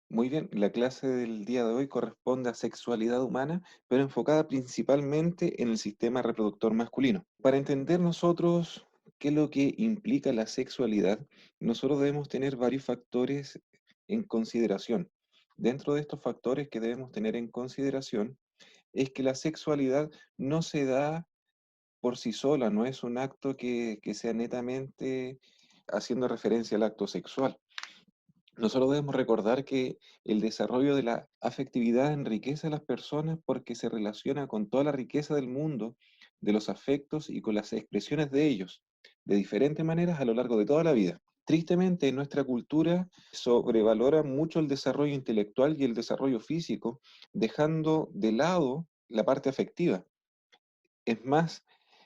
Muy bien, la clase del día de hoy corresponde a sexualidad humana, pero enfocada principalmente en el sistema reproductor masculino. Para entender nosotros qué es lo que implica la sexualidad, nosotros debemos tener varios factores en consideración. Dentro de estos factores que debemos tener en consideración es que la sexualidad no se da por sí sola, no es un acto que sea netamente haciendo referencia al acto sexual. Nosotros debemos recordar que el desarrollo de la afectividad enriquece a las personas porque se relaciona con toda la riqueza del mundo, de los afectos y con las expresiones de ellos, de diferentes maneras a lo largo de toda la vida. Tristemente, nuestra cultura sobrevalora mucho el desarrollo intelectual y el desarrollo físico, dejando de lado la parte afectiva. Es más,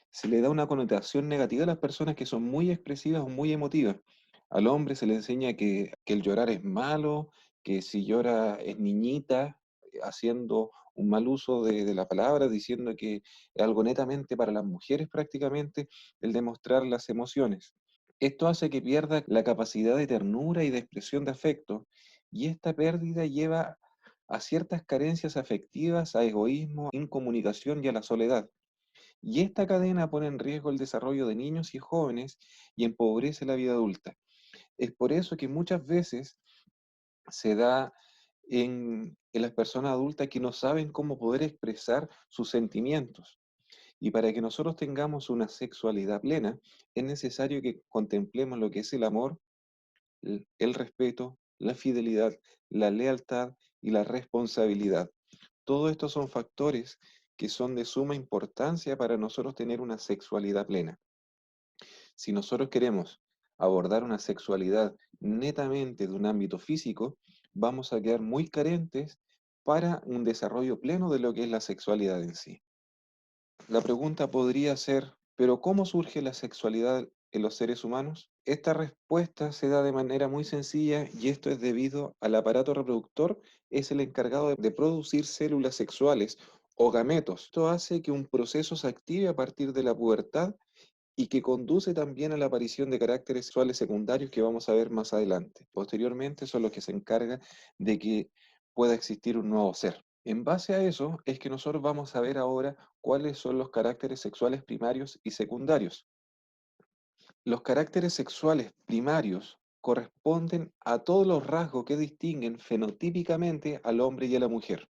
se le da una connotación negativa a las personas que son muy expresivas o muy emotivas. Al hombre se le enseña que el llorar es malo, que si llora es niñita, haciendo un mal uso de la palabra, diciendo que es algo netamente para las mujeres prácticamente el demostrar las emociones. Esto hace que pierda la capacidad de ternura y de expresión de afecto, y esta pérdida lleva a ciertas carencias afectivas, a egoísmo, incomunicación y a la soledad. Y esta cadena pone en riesgo el desarrollo de niños y jóvenes y empobrece la vida adulta. Es por eso que muchas veces se da en las personas adultas que no saben cómo poder expresar sus sentimientos. Y para que nosotros tengamos una sexualidad plena, es necesario que contemplemos lo que es el amor, el respeto, la fidelidad, la lealtad y la responsabilidad. Todos estos son factores que son de suma importancia para nosotros tener una sexualidad plena. Si nosotros queremos abordar una sexualidad netamente de un ámbito físico, vamos a quedar muy carentes para un desarrollo pleno de lo que es la sexualidad en sí. La pregunta podría ser, ¿pero cómo surge la sexualidad en los seres humanos? Esta respuesta se da de manera muy sencilla y esto es debido al aparato reproductor, es el encargado de producir células sexuales o gametos. Esto hace que un proceso se active a partir de la pubertad y que conduce también a la aparición de caracteres sexuales secundarios que vamos a ver más adelante. Posteriormente son los que se encargan de que pueda existir un nuevo ser. En base a eso es que nosotros vamos a ver ahora cuáles son los caracteres sexuales primarios y secundarios. Los caracteres sexuales primarios corresponden a todos los rasgos que distinguen fenotípicamente al hombre y a la mujer.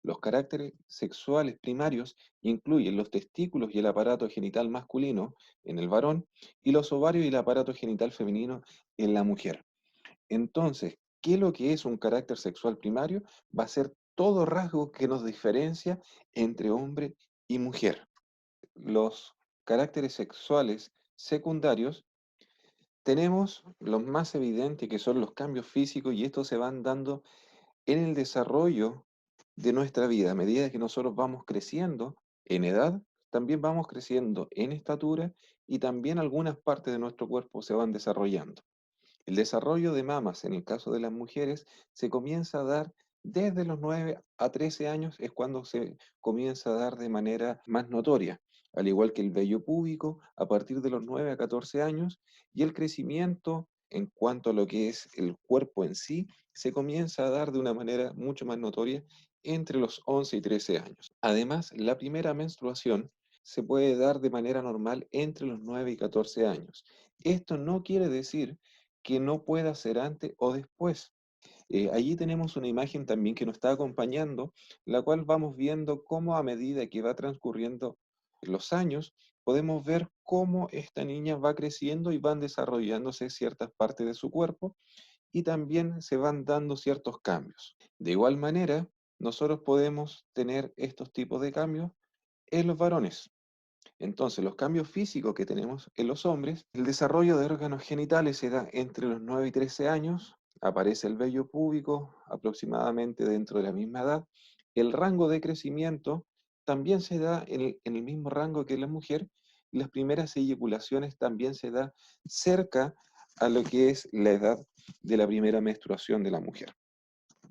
Los caracteres sexuales primarios incluyen los testículos y el aparato genital masculino en el varón y los ovarios y el aparato genital femenino en la mujer. Entonces, ¿qué es lo que es un carácter sexual primario? Va a ser todo rasgo que nos diferencia entre hombre y mujer. Los caracteres sexuales secundarios tenemos los más evidentes que son los cambios físicos y estos se van dando en el desarrollo de nuestra vida. A medida que nosotros vamos creciendo en edad, también vamos creciendo en estatura y también algunas partes de nuestro cuerpo se van desarrollando. El desarrollo de mamas en el caso de las mujeres se comienza a dar desde los 9 a 13 años, es cuando se comienza a dar de manera más notoria, al igual que el vello púbico a partir de los 9 a 14 años y el crecimiento en cuanto a lo que es el cuerpo en sí se comienza a dar de una manera mucho más notoria entre los 11 y 13 años. Además, la primera menstruación se puede dar de manera normal entre los 9 y 14 años. Esto no quiere decir que no pueda ser antes o después. Allí tenemos una imagen también que nos está acompañando, la cual vamos viendo cómo a medida que va transcurriendo los años, podemos ver cómo esta niña va creciendo y van desarrollándose ciertas partes de su cuerpo y también se van dando ciertos cambios. De igual manera, nosotros podemos tener estos tipos de cambios en los varones. Entonces, los cambios físicos que tenemos en los hombres, el desarrollo de órganos genitales se da entre los 9 y 13 años, aparece el vello púbico aproximadamente dentro de la misma edad, el rango de crecimiento también se da en el mismo rango que la mujer, y las primeras eyaculaciones también se da cerca a lo que es la edad de la primera menstruación de la mujer.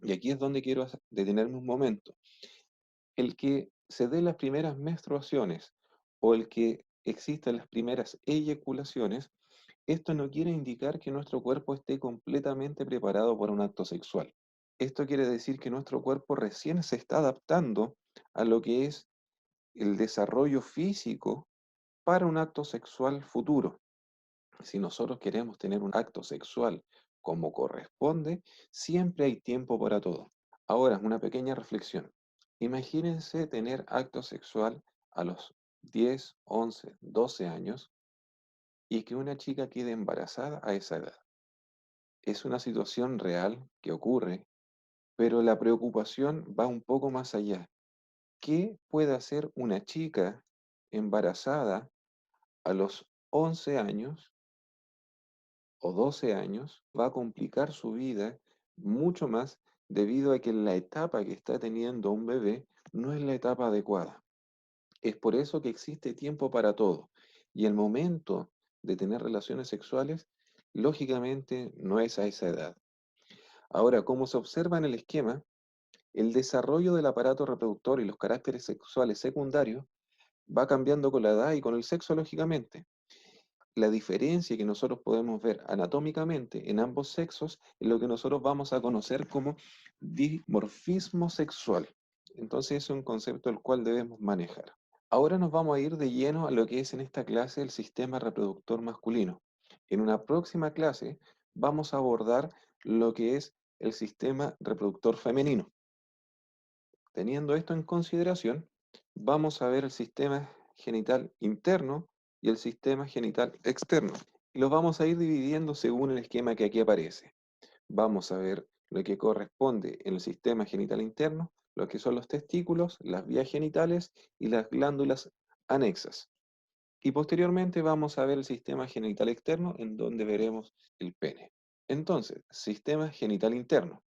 Y aquí es donde quiero detenerme un momento. El que se dé las primeras menstruaciones o el que existan las primeras eyaculaciones, esto no quiere indicar que nuestro cuerpo esté completamente preparado para un acto sexual. Esto quiere decir que nuestro cuerpo recién se está adaptando a lo que es el desarrollo físico para un acto sexual futuro. Si nosotros queremos tener un acto sexual como corresponde, siempre hay tiempo para todo. Ahora, una pequeña reflexión. Imagínense tener acto sexual a los 10, 11, 12 años y que una chica quede embarazada a esa edad. Es una situación real que ocurre, pero la preocupación va un poco más allá. ¿Qué puede hacer una chica embarazada a los 11 años o 12 años? Va a complicar su vida mucho más debido a que la etapa que está teniendo un bebé no es la etapa adecuada. Es por eso que existe tiempo para todo. Y el momento de tener relaciones sexuales, lógicamente, no es a esa edad. Ahora, como se observa en el esquema, el desarrollo del aparato reproductor y los caracteres sexuales secundarios va cambiando con la edad y con el sexo, lógicamente. La diferencia que nosotros podemos ver anatómicamente en ambos sexos es lo que nosotros vamos a conocer como dimorfismo sexual. Entonces es un concepto el cual debemos manejar. Ahora nos vamos a ir de lleno a lo que es en esta clase el sistema reproductor masculino. En una próxima clase vamos a abordar lo que es el sistema reproductor femenino. Teniendo esto en consideración, vamos a ver el sistema genital interno y el sistema genital externo. Y los vamos a ir dividiendo según el esquema que aquí aparece. Vamos a ver lo que corresponde en el sistema genital interno, lo que son los testículos, las vías genitales y las glándulas anexas. Y posteriormente vamos a ver el sistema genital externo, en donde veremos el pene. Entonces, sistema genital interno.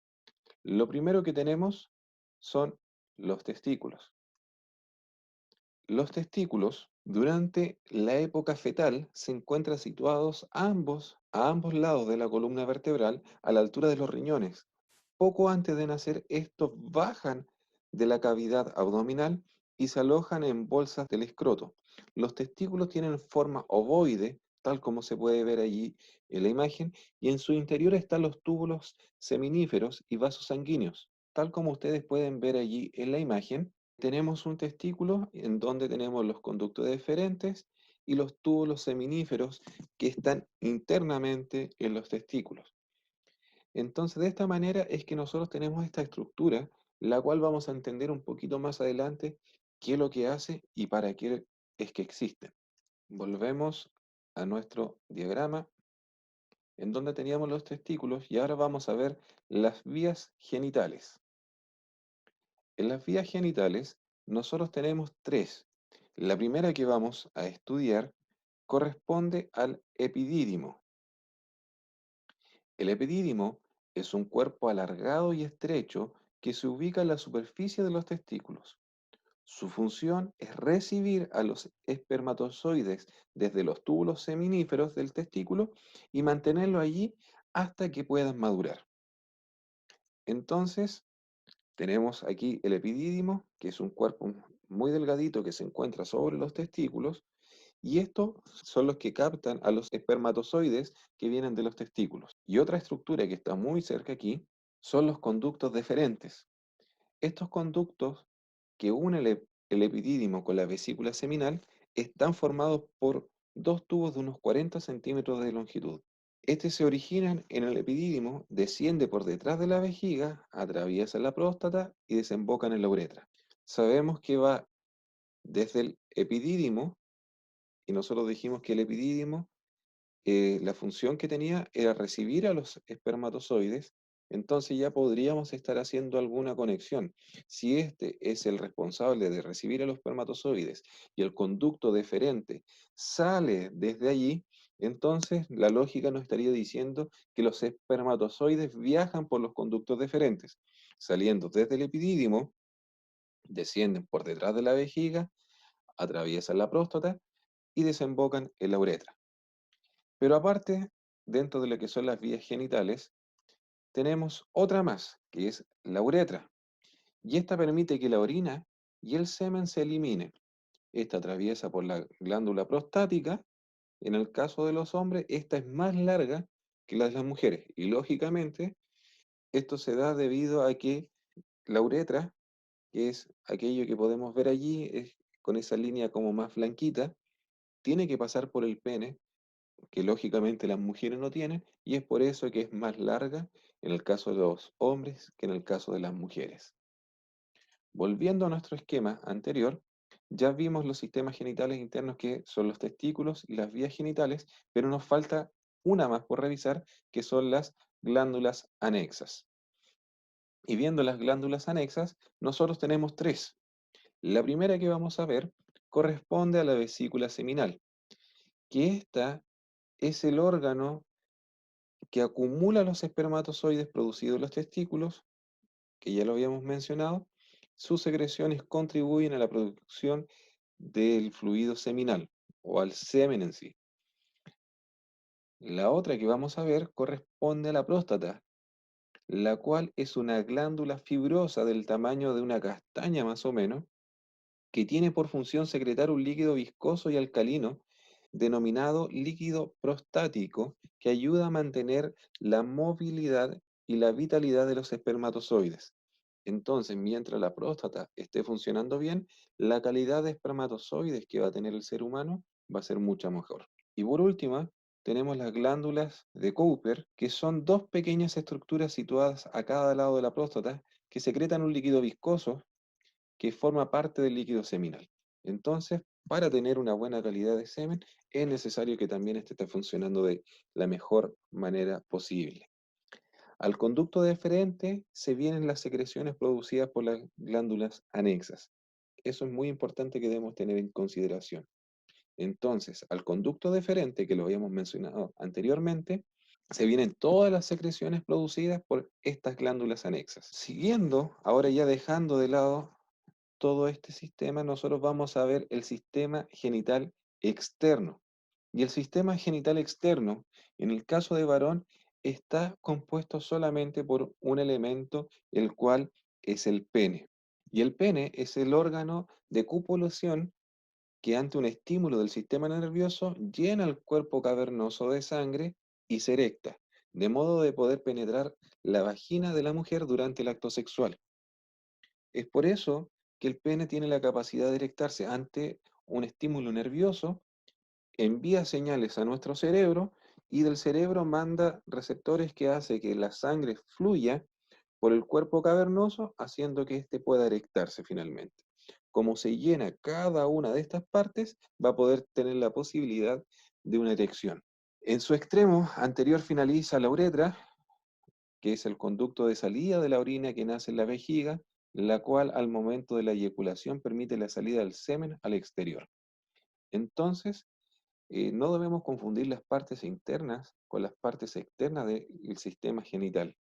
Lo primero que tenemos son los testículos. Los testículos, durante la época fetal, se encuentran situados a ambos lados de la columna vertebral, a la altura de los riñones. Poco antes de nacer, estos bajan de la cavidad abdominal y se alojan en bolsas del escroto. Los testículos tienen forma ovoide, tal como se puede ver allí en la imagen, y en su interior están los túbulos seminíferos y vasos sanguíneos. Tal como ustedes pueden ver allí en la imagen, tenemos un testículo en donde tenemos los conductos deferentes y los túbulos seminíferos que están internamente en los testículos. Entonces, de esta manera es que nosotros tenemos esta estructura, la cual vamos a entender un poquito más adelante qué es lo que hace y para qué es que existe. Volvemos a nuestro diagrama en donde teníamos los testículos y ahora vamos a ver las vías genitales. En las vías genitales nosotros tenemos tres. La primera que vamos a estudiar corresponde al epidídimo. El epidídimo es un cuerpo alargado y estrecho que se ubica en la superficie de los testículos. Su función es recibir a los espermatozoides desde los túbulos seminíferos del testículo y mantenerlo allí hasta que puedan madurar. Entonces, tenemos aquí el epidídimo, que es un cuerpo muy delgadito que se encuentra sobre los testículos, y estos son los que captan a los espermatozoides que vienen de los testículos. Y otra estructura que está muy cerca aquí son los conductos deferentes. Estos conductos que unen el epidídimo con la vesícula seminal están formados por dos tubos de unos 40 centímetros de longitud. Estos se originan en el epidídimo, desciende por detrás de la vejiga, atraviesa la próstata y desembocan en la uretra. Sabemos que va desde el epidídimo, y nosotros dijimos que el epidídimo la función que tenía era recibir a los espermatozoides, entonces ya podríamos estar haciendo alguna conexión. Si este es el responsable de recibir a los espermatozoides y el conducto deferente sale desde allí, entonces la lógica nos estaría diciendo que los espermatozoides viajan por los conductos deferentes, saliendo desde el epidídimo, descienden por detrás de la vejiga, atraviesan la próstata y desembocan en la uretra. Pero aparte, dentro de lo que son las vías genitales, tenemos otra más, que es la uretra. Y esta permite que la orina y el semen se eliminen. Esta atraviesa por la glándula prostática. En el caso de los hombres, esta es más larga que la de las mujeres. Y lógicamente, Esto se da debido a que la uretra, que es aquello que podemos ver allí, es con esa línea como más blanquita, tiene que pasar por el pene, que lógicamente las mujeres no tienen, y es por eso que es más larga en el caso de los hombres que en el caso de las mujeres. Volviendo a nuestro esquema anterior, ya vimos los sistemas genitales internos que son los testículos y las vías genitales, pero nos falta una más por revisar, que son las glándulas anexas. Y viendo las glándulas anexas, nosotros tenemos tres. La primera que vamos a ver corresponde a la vesícula seminal, que esta es el órgano que acumula los espermatozoides producidos en los testículos, que ya lo habíamos mencionado. Sus secreciones contribuyen a la producción del fluido seminal o al semen en sí. La otra que vamos a ver corresponde a la próstata, la cual es una glándula fibrosa del tamaño de una castaña más o menos, que tiene por función secretar un líquido viscoso y alcalino denominado líquido prostático, que ayuda a mantener la movilidad y la vitalidad de los espermatozoides. Entonces, mientras la próstata esté funcionando bien, la calidad de espermatozoides que va a tener el ser humano va a ser mucho mejor. Y por último, tenemos las glándulas de Cooper, que son dos pequeñas estructuras situadas a cada lado de la próstata que secretan un líquido viscoso que forma parte del líquido seminal. Entonces, para tener una buena calidad de semen, es necesario que también este esté funcionando de la mejor manera posible. Al conducto deferente se vienen las secreciones producidas por las glándulas anexas. Eso es muy importante que debemos tener en consideración. Entonces, al conducto deferente, que lo habíamos mencionado anteriormente, se vienen todas las secreciones producidas por estas glándulas anexas. Siguiendo, ahora ya dejando de lado todo este sistema, nosotros vamos a ver el sistema genital externo. Y el sistema genital externo, en el caso de varón, está compuesto solamente por un elemento, el cual es el pene. Y el pene es el órgano de copulación que ante un estímulo del sistema nervioso llena el cuerpo cavernoso de sangre y se erecta, de modo de poder penetrar la vagina de la mujer durante el acto sexual. Es por eso que el pene tiene la capacidad de erectarse ante un estímulo nervioso, envía señales a nuestro cerebro y del cerebro manda receptores que hace que la sangre fluya por el cuerpo cavernoso, haciendo que éste pueda erectarse finalmente. Como se llena cada una de estas partes, va a poder tener la posibilidad de una erección. En su extremo anterior finaliza la uretra, que es el conducto de salida de la orina que nace en la vejiga, la cual al momento de la eyaculación permite la salida del semen al exterior. Entonces, no debemos confundir las partes internas con las partes externas del sistema genital.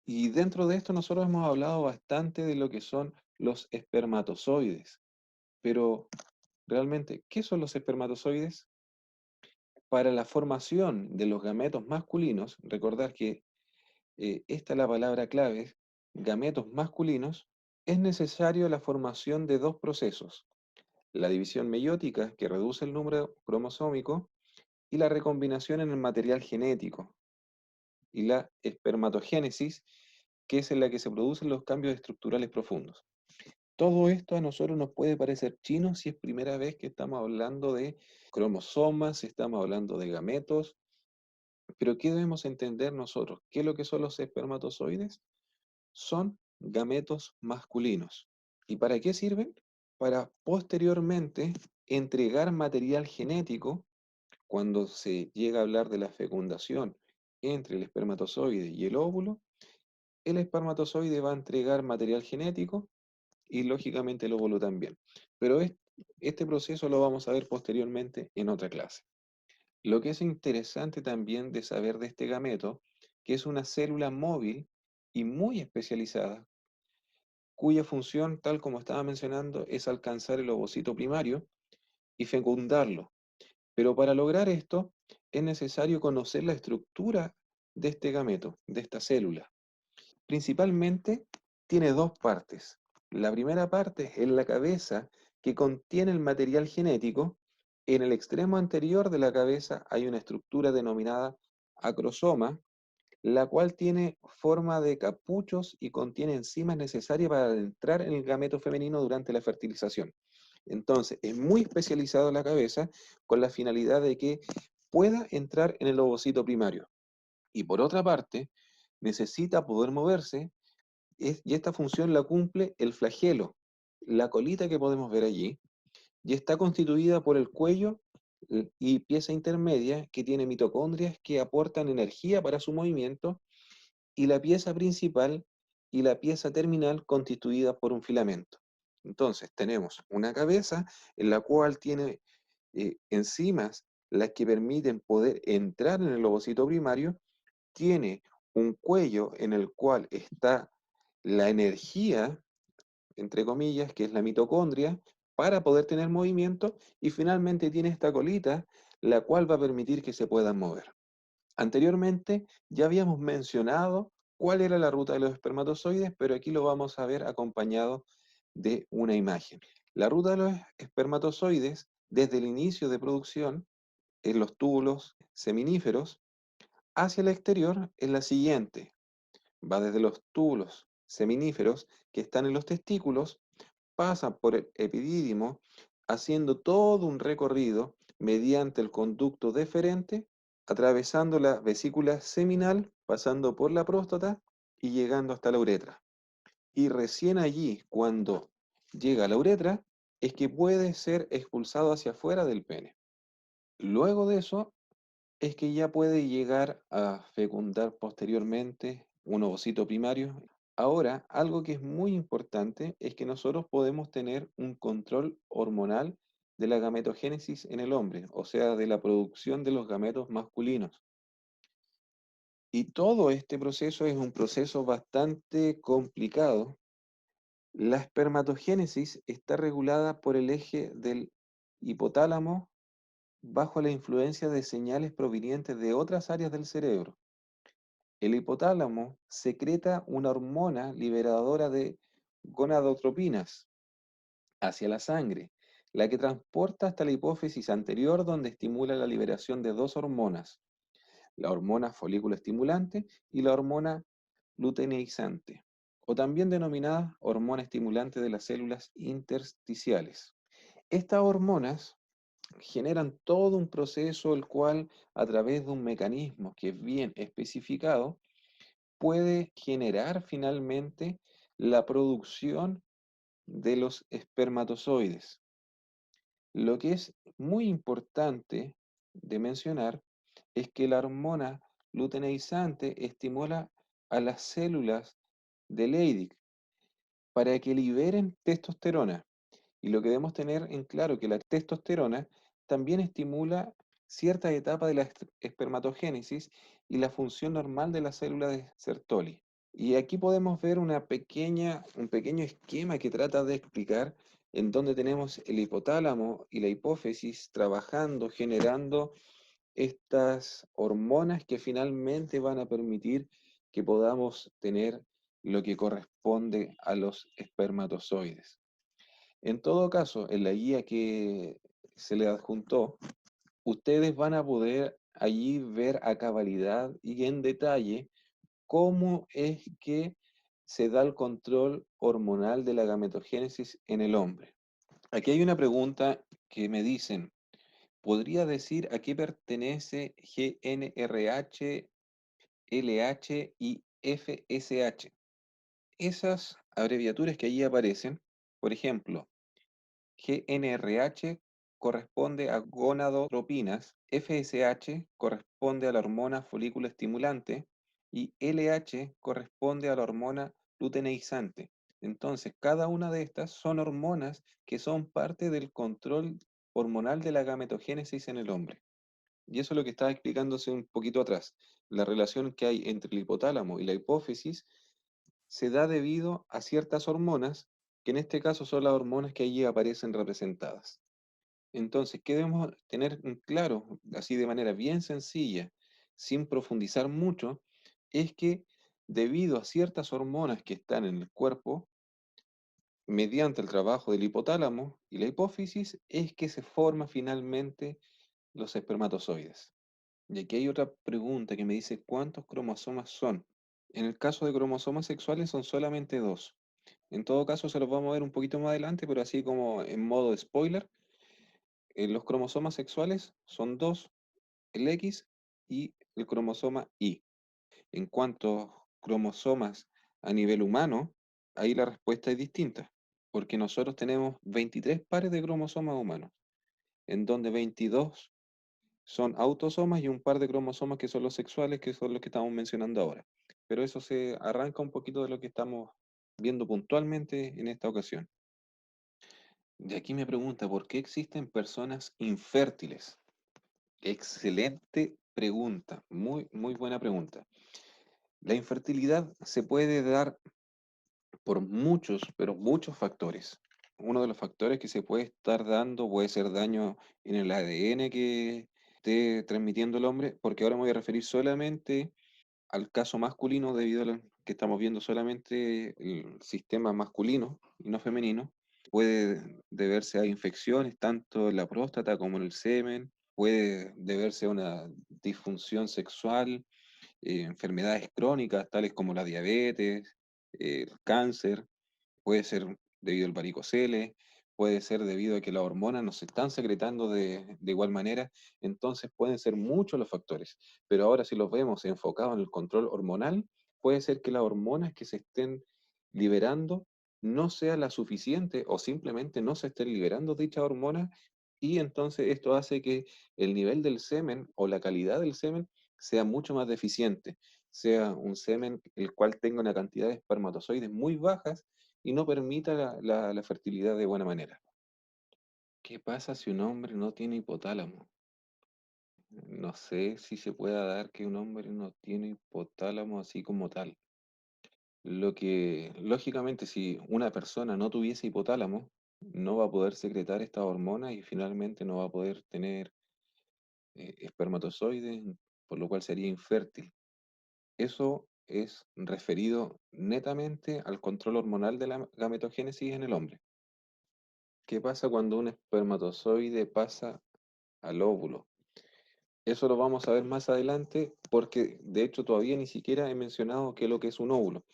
Y dentro de esto nosotros hemos hablado bastante de lo que son los espermatozoides. Pero, realmente, ¿qué son los espermatozoides? Para la formación de los gametos masculinos, recordar que esta es la palabra clave, gametos masculinos, es necesario la formación de dos procesos: la división meiótica, que reduce el número cromosómico, y la recombinación en el material genético, y la espermatogénesis, que es en la que se producen los cambios estructurales profundos. Todo esto a nosotros nos puede parecer chino si es primera vez que estamos hablando de cromosomas, si estamos hablando de gametos, pero ¿qué debemos entender nosotros? ¿Qué es lo que son los espermatozoides? Son gametos masculinos. ¿Y para qué sirven? Para posteriormente entregar material genético cuando se llega a hablar de la fecundación entre el espermatozoide y el óvulo. El espermatozoide va a entregar material genético y lógicamente el óvulo también. Pero este proceso lo vamos a ver posteriormente en otra clase. Lo que es interesante también de saber de este gameto, que es una célula móvil y muy especializada, cuya función, tal como estaba mencionando, es alcanzar el ovocito primario y fecundarlo. Pero para lograr esto es necesario conocer la estructura de este gameto, de esta célula. Principalmente tiene dos partes. La primera parte es la cabeza, que contiene el material genético. En el extremo anterior de la cabeza hay una estructura denominada acrosoma, la cual tiene forma de capuchos y contiene enzimas necesarias para entrar en el gameto femenino durante la fertilización. Entonces, es muy especializado en la cabeza con la finalidad de que pueda entrar en el ovocito primario. Y por otra parte, necesita poder moverse y esta función la cumple el flagelo, la colita que podemos ver allí, y está constituida por el cuello y pieza intermedia que tiene mitocondrias que aportan energía para su movimiento y la pieza principal y la pieza terminal constituida por un filamento. Entonces tenemos una cabeza en la cual tiene enzimas las que permiten poder entrar en el ovocito primario, tiene un cuello en el cual está la energía, entre comillas, que es la mitocondria, para poder tener movimiento, y finalmente tiene esta colita, la cual va a permitir que se puedan mover. Anteriormente ya habíamos mencionado cuál era la ruta de los espermatozoides, pero aquí lo vamos a ver acompañado de una imagen. La ruta de los espermatozoides, desde el inicio de producción, en los túbulos seminíferos, hacia el exterior, es la siguiente. Va desde los túbulos seminíferos que están en los testículos, pasa por el epidídimo, haciendo todo un recorrido mediante el conducto deferente, atravesando la vesícula seminal, pasando por la próstata y llegando hasta la uretra. Y recién allí, cuando llega a la uretra, es que puede ser expulsado hacia afuera del pene. Luego de eso, es que ya puede llegar a fecundar posteriormente un ovocito primario. Ahora, algo que es muy importante es que nosotros podemos tener un control hormonal de la gametogénesis en el hombre, o sea, de la producción de los gametos masculinos. Y todo este proceso es un proceso bastante complicado. La espermatogénesis está regulada por el eje del hipotálamo bajo la influencia de señales provenientes de otras áreas del cerebro. El hipotálamo secreta una hormona liberadora de gonadotropinas hacia la sangre, la que transporta hasta la hipófisis anterior donde estimula la liberación de dos hormonas, la hormona folículo estimulante y la hormona luteinizante, o también denominada hormona estimulante de las células intersticiales. Estas hormonas generan todo un proceso el cual, a través de un mecanismo que es bien especificado, puede generar finalmente la producción de los espermatozoides. Lo que es muy importante de mencionar es que la hormona luteinizante estimula a las células de Leydig para que liberen testosterona. Y lo que debemos tener en claro que la testosterona también estimula cierta etapa de la espermatogénesis y la función normal de la célula de Sertoli. Y aquí podemos ver un pequeño esquema que trata de explicar en donde tenemos el hipotálamo y la hipófisis trabajando, generando estas hormonas que finalmente van a permitir que podamos tener lo que corresponde a los espermatozoides. En todo caso, en la guía que se le adjuntó, ustedes van a poder allí ver a cabalidad y en detalle cómo es que se da el control hormonal de la gametogénesis en el hombre. Aquí hay una pregunta que me dicen, ¿podría decir a qué pertenece GNRH, LH y FSH? Esas abreviaturas que allí aparecen, por ejemplo, GNRH corresponde a gonadotropinas, FSH corresponde a la hormona folículo estimulante y LH corresponde a la hormona luteinizante. Entonces, cada una de estas son hormonas que son parte del control hormonal de la gametogénesis en el hombre. Y eso es lo que estaba explicándose un poquito atrás. La relación que hay entre el hipotálamo y la hipófisis se da debido a ciertas hormonas, que en este caso son las hormonas que allí aparecen representadas. Entonces, ¿qué debemos tener en claro, así de manera bien sencilla, sin profundizar mucho? Es que debido a ciertas hormonas que están en el cuerpo, mediante el trabajo del hipotálamo y la hipófisis, es que se forman finalmente los espermatozoides. Y aquí hay otra pregunta que me dice, ¿cuántos cromosomas son? En el caso de cromosomas sexuales son solamente dos. En todo caso, se los vamos a ver un poquito más adelante, pero así como en modo spoiler, los cromosomas sexuales son dos, el X y el cromosoma Y. En cuanto a cromosomas a nivel humano, ahí la respuesta es distinta, porque nosotros tenemos 23 pares de cromosomas humanos, en donde 22 son autosomas y un par de cromosomas que son los sexuales, que son los que estamos mencionando ahora. Pero eso se arranca un poquito de lo que estamos viendo puntualmente en esta ocasión. De aquí me pregunta, ¿por qué existen personas infértiles? Excelente pregunta, muy, muy buena pregunta. La infertilidad se puede dar por muchos, pero muchos factores. Uno de los factores que se puede estar dando puede ser daño en el ADN que esté transmitiendo el hombre, porque ahora me voy a referir solamente al caso masculino debido a que estamos viendo solamente el sistema masculino y no femenino. Puede deberse a infecciones tanto en la próstata como en el semen, puede deberse a una disfunción sexual, enfermedades crónicas tales como la diabetes, el cáncer, puede ser debido al varicocele, puede ser debido a que las hormonas no se están secretando de igual manera, entonces pueden ser muchos los factores. Pero ahora si los vemos enfocados en el control hormonal, puede ser que las hormonas que se estén liberando no sea la suficiente o simplemente no se estén liberando dichas hormonas y entonces esto hace que el nivel del semen o la calidad del semen sea mucho más deficiente, sea un semen el cual tenga una cantidad de espermatozoides muy bajas y no permita la fertilidad de buena manera. ¿Qué pasa si un hombre no tiene hipotálamo? No sé si se pueda dar que un hombre no tiene hipotálamo así como tal. Lo que, lógicamente, si una persona no tuviese hipotálamo, no va a poder secretar estas hormonas y finalmente no va a poder tener espermatozoides, por lo cual sería infértil. Eso es referido netamente al control hormonal de la gametogénesis en el hombre. ¿Qué pasa cuando un espermatozoide pasa al óvulo? Eso lo vamos a ver más adelante porque de hecho todavía ni siquiera he mencionado qué es lo que es un óvulo.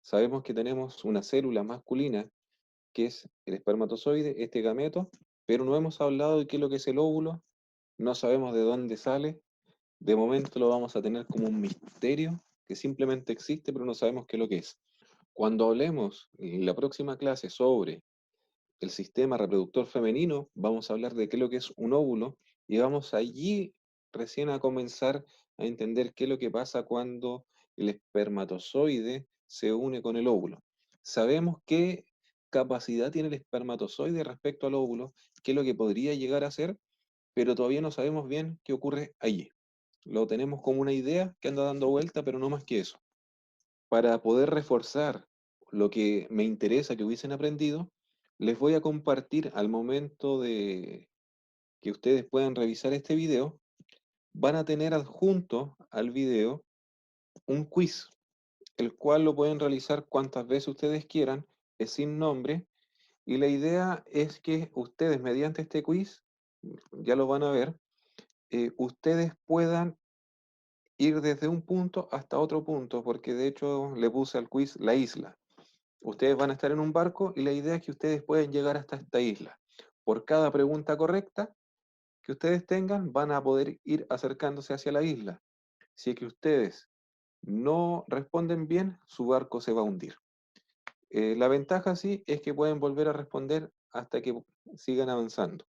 Sabemos que tenemos una célula masculina que es el espermatozoide, este gameto, pero no hemos hablado de qué es lo que es el óvulo, no sabemos de dónde sale. De momento lo vamos a tener como un misterio que simplemente existe, pero no sabemos qué es lo que es. Cuando hablemos en la próxima clase sobre el sistema reproductor femenino, vamos a hablar de qué es lo que es un óvulo y vamos allí recién a comenzar a entender qué es lo que pasa cuando el espermatozoide se une con el óvulo. Sabemos qué capacidad tiene el espermatozoide respecto al óvulo, qué es lo que podría llegar a ser, pero todavía no sabemos bien qué ocurre allí. Lo tenemos como una idea que anda dando vuelta, pero no más que eso. Para poder reforzar lo que me interesa que hubiesen aprendido, les voy a compartir al momento de que ustedes puedan revisar este video, van a tener adjunto al video un quiz, el cual lo pueden realizar cuantas veces ustedes quieran, es sin nombre, y la idea es que ustedes mediante este quiz, ya lo van a ver, ustedes puedan ir desde un punto hasta otro punto, porque de hecho le puse al quiz la isla. Ustedes van a estar en un barco y la idea es que ustedes pueden llegar hasta esta isla. Por cada pregunta correcta que ustedes tengan, van a poder ir acercándose hacia la isla. Si es que ustedes no responden bien, su barco se va a hundir. La ventaja sí es que pueden volver a responder hasta que sigan avanzando.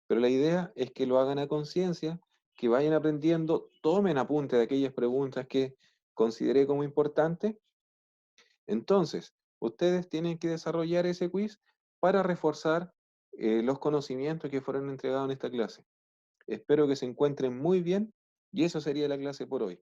Pero la idea es que lo hagan a conciencia, que vayan aprendiendo, tomen apunte de aquellas preguntas que consideré como importantes. Entonces, ustedes tienen que desarrollar ese quiz para reforzar los conocimientos que fueron entregados en esta clase. Espero que se encuentren muy bien y eso sería la clase por hoy.